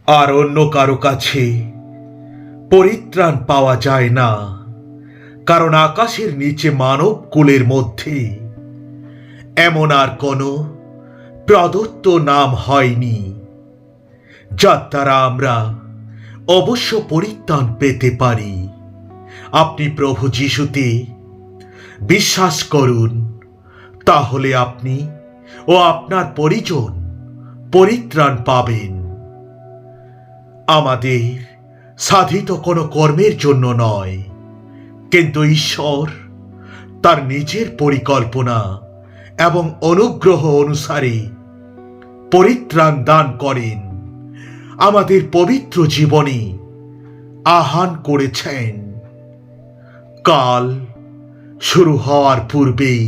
আর অন্য কারো কাছে পরিত্রাণ পাওয়া যায় না, কারণ আকাশের নিচে মানব কুলের মধ্যে এমন আর কোনো প্রদত্ত নাম হয়নি যার দ্বারা আমরা অবশ্য পরিত্রাণ পেতে পারি। আপনি প্রভু যিশুতে বিশ্বাস করুন, তাহলে আপনি ও আপনার পরিজন পরিত্রাণ পাবেন। আমাদের সাধিত কোনো কর্মের জন্য নয়, কিন্তু ঈশ্বর তার নিজের পরিকল্পনা এবং অনুগ্রহ অনুসারে পরিত্রাণ দান করেন। আমাদের পবিত্র জীবনে আহ্বান করেছেন। কাল শুরু হওয়ার পূর্বেই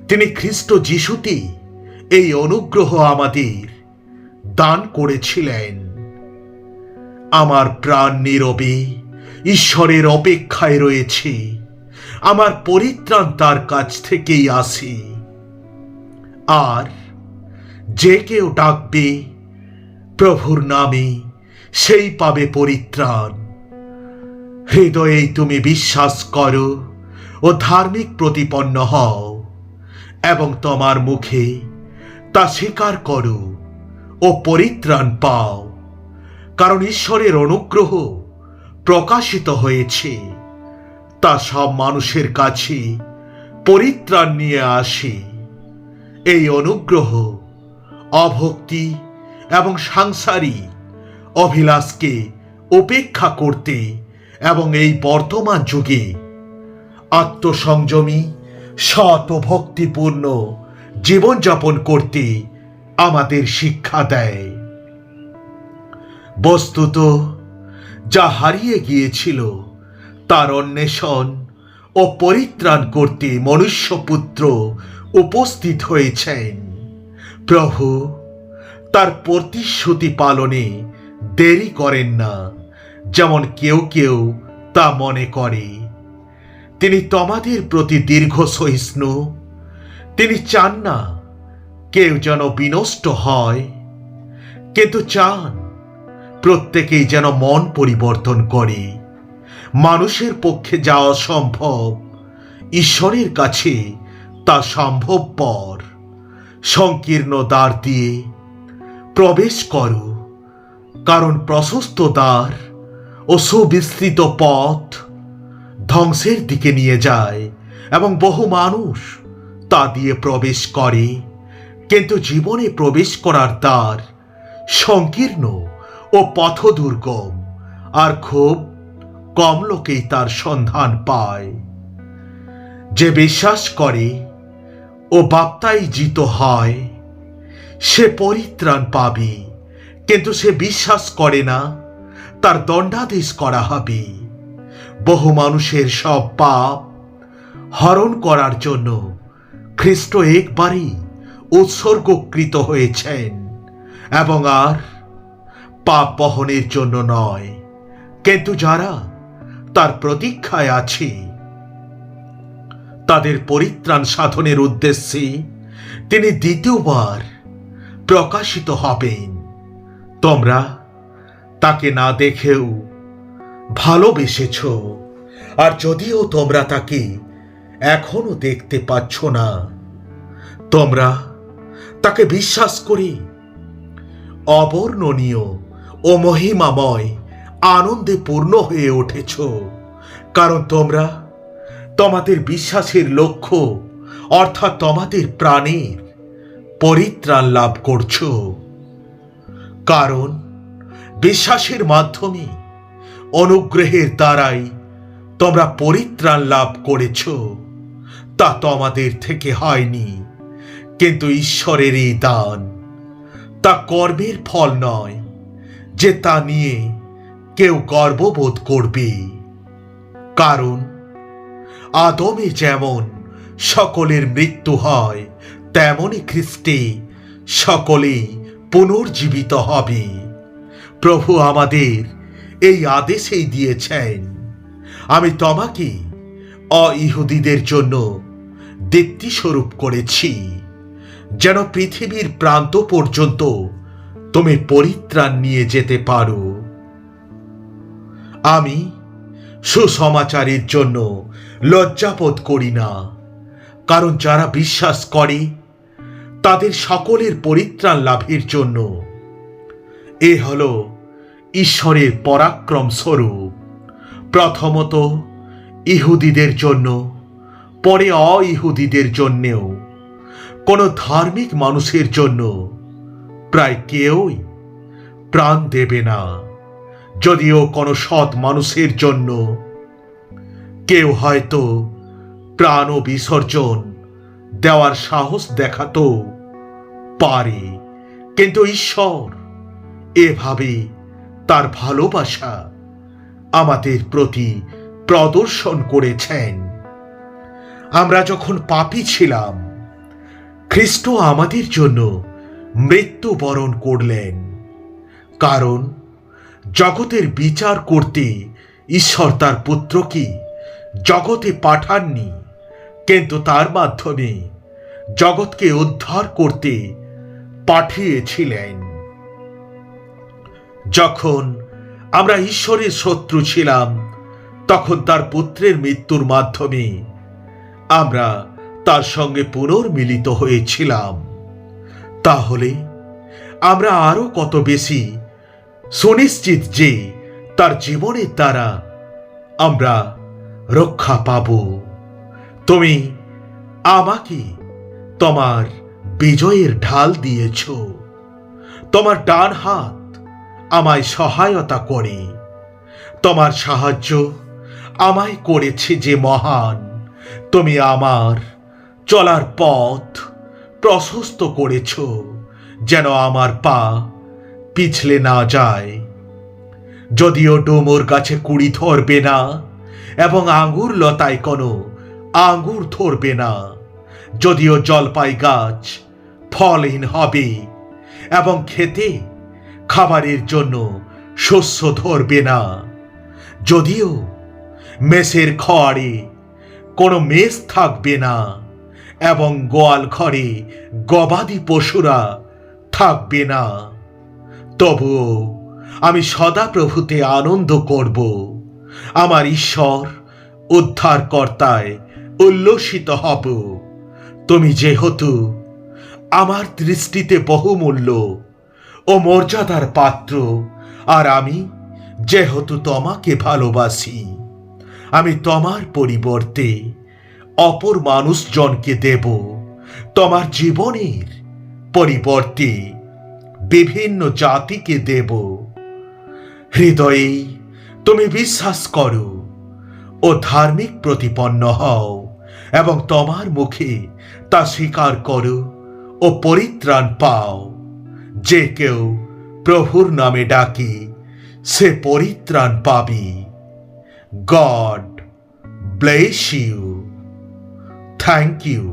তিনি খ্রিস্ট যিশুতে এই অনুগ্রহ আমাদের দান করেছিলেন। আমার প্রাণ নীরবে ঈশ্বরের অপেক্ষায় রয়েছে। আমার পরিত্রাণ তার কাছ থেকেই আসে। আর যে কেউ ডাকবে প্রভুর নামে, সেই পাবে পরিত্রাণ। হৃদয়ে তুমি বিশ্বাস করো ও ধার্মিক প্রতিপন্ন হও এবং তোমার মুখে তা স্বীকার করো ও পরিত্রাণ পাও, কারণ ঈশ্বরের অনুগ্রহ প্রকাশিত হয়েছে, তা সব মানুষের কাছে পরিত্রাণ নিয়ে আসে। এই অনুগ্রহ অভক্তি এবং সাংসারিক অভিলাষকে উপেক্ষা করতে এবং এই বর্তমান যুগে আত্মসংযমী সৎ ও ভক্তিপূর্ণ জীবনযাপন করতে আমাদের শিক্ষা দেয়। বস্তুত যা হারিয়ে গিয়েছিল তার অন্বেষণ ও পরিত্রাণ করতে মনুষ্যপুত্র উপস্থিত হয়েছেন। প্রভু তার প্রতিশ্রুতি পালনে দেরি করেন না, যেমন কেউ কেউ তা মনে করে। তিনি তোমাদের প্রতি দীর্ঘ সহিষ্ণু। তিনি চান না কেউ যেন বিনষ্ট হয়, কিন্তু চান প্রত্যেকেই যেন মন পরিবর্তন করে। মানুষের পক্ষে যাওয়া সম্ভব, ঈশ্বরের কাছে তা সম্ভবপর। সংকীর্ণ দ্বার দিয়ে প্রবেশ করো, কারণ প্রশস্ত দ্বার ও সুবিস্তৃত পথ ধ্বংসের দিকে নিয়ে যায় এবং বহু মানুষ তা দিয়ে প্রবেশ করে। কিন্তু জীবনে প্রবেশ করার দ্বার সংকীর্ণ ও পথ দুর্গম, আর খুব কম লোকেই তার সন্ধান পায়। যে বিশ্বাস করে ও বাপ্তাইজিত হয় সে পরিত্রাণ পাবে, কিন্তু সে বিশ্বাস করে না, তার দণ্ডাদেশ করা হবে। বহু মানুষের সব পাপ হরণ করার জন্য খ্রিস্ট একবারই উৎসর্গকৃত হয়েছেন, এবং আর পাপ বহনের জন্য নয়, কিন্তু যারা তার প্রতীক্ষায় আছে তাদের পরিত্রাণ সাধনের উদ্দেশ্যে তিনি দ্বিতীয়বার প্রকাশিত হবেন। তোমরা তাকে না দেখেও ভালোবেসেছ, আর যদিও তোমরা তাকে এখনো দেখতে পাচ্ছ না, তোমরা তাকে বিশ্বাস করে অবর্ণনীয় ও মহিমাময় আনন্দে পূর্ণ হয়ে উঠেছ, কারণ তোমরা তোমাদের বিশ্বাসের লক্ষ্য অর্থাৎ তোমাদের প্রাণের পরিত্রাণ লাভ করছ। কারণ বিশ্বাসের মাধ্যমে অনুগ্রহের দ্বারাই তোমরা পরিত্রাণ লাভ করেছ, তা তোমাদের থেকে হয়নি, কিন্তু ঈশ্বরের এই দান। তা কর্মের ফল নয় যে তা নিয়ে কেউ গর্ববোধ করবে। কারণ আদমে যেমন সকলের মৃত্যু হয়, তেমনি খ্রিস্টে সকলেই পুনর্জীবিত হবে। প্রভু আমাদের এই আদেশই দিয়েছেন, আমি তোমাকে অইহুদিদের জন্য দীপ্তি স্বরূপ করেছি, যেন পৃথিবীর প্রান্ত পর্যন্ত তুমি পরিত্রাণ নিয়ে যেতে পারো। আমি সুসমাচারের জন্য লজ্জাবোধ করি না, কারণ যারা বিশ্বাস করে তাদের সকলের পরিত্রাণ লাভের জন্য এ হল ঈশ্বরের পরাক্রম স্বরূপ, প্রথমত ইহুদিদের জন্য, পরে অইহুদিদের জন্যেও। কোনো ধার্মিক মানুষের জন্য প্রায় কেউই প্রাণ দেবে না, যদিও কোনো সৎ মানুষের জন্য কেউ হয়তো প্রাণ বিসর্জন দেওয়ার সাহস দেখাতো পারে, কিন্তু ঈশ্বর এভাবে তার ভালোবাসা আমাদের প্রতি প্রদর্শন করেছেন। আমরা যখন পাপী ছিলাম, খ্রিস্ট আমাদের জন্য মৃত্যুবরণ করলেন, কারণ জগতের বিচার করতে ঈশ্বর তার পুত্রকে জগতে পাঠাননি, কিন্তু তার মাধ্যমে জগৎকে উদ্ধার করতে পাঠিয়েছিলেন। যখন আমরা ঈশ্বরের শত্রু ছিলাম, তখন তার পুত্রের মৃত্যুর মাধ্যমে আমরা তার সঙ্গে পুনর্মিলিত হয়েছিলাম। তাহলে আমরা আরো কত বেশি সুনিশ্চিত যে তার জীবনের দ্বারা আমরা রক্ষা পাব। তুমি আমাকে তোমার বিজয়ের ঢাল দিয়েছ, তোমার ডান হাত আমায় সহায়তা করে, তোমার সাহায্য আমায় করেছে যে মহান। তুমি আমার চলার পথ প্রশস্ত করেছ, যেন আমার পা পিছলে না যায়। যদিও ডুমুর গাছে কুড়ি ধরবে না এবং আঙ্গুর লতায় কোনো আঙ্গুর ধরবে না, যদিও জলপাই গাছ ফলহীন হবে এবং খেতে খাবারের জন্য শস্য ধরবে না, যদিও মেষের খড়ে কোনো মেষ থাকবে না এবং গোয়াল ঘরে গবাদি পশুরা থাকবে না, তবুও আমি সদাপ্রভুতে আনন্দ করব। আমার ঈশ্বর উদ্ধারকর্তায় উল্লসিত হব। তুমি যেহেতু আমার দৃষ্টিতে বহুমূল্য ও মর্যাদার পাত্র, আর আমি যেহেতু তোমাকে ভালোবাসি, আমি তোমার পরিবর্তে অপর মানুষজনকে দেব। তোমার জীবনের পরিবর্তে বিভিন্ন জাতিকে দেব। হৃদয়ে তুমি বিশ্বাস করো ও ধার্মিক প্রতিপন্ন হও এবং তোমার মুখে তা স্বীকার করো ও পরিত্রাণ পাও। যে কেউ প্রভুর নামে ডাকে সে পরিত্রাণ পাবে। God bless you. Thank you.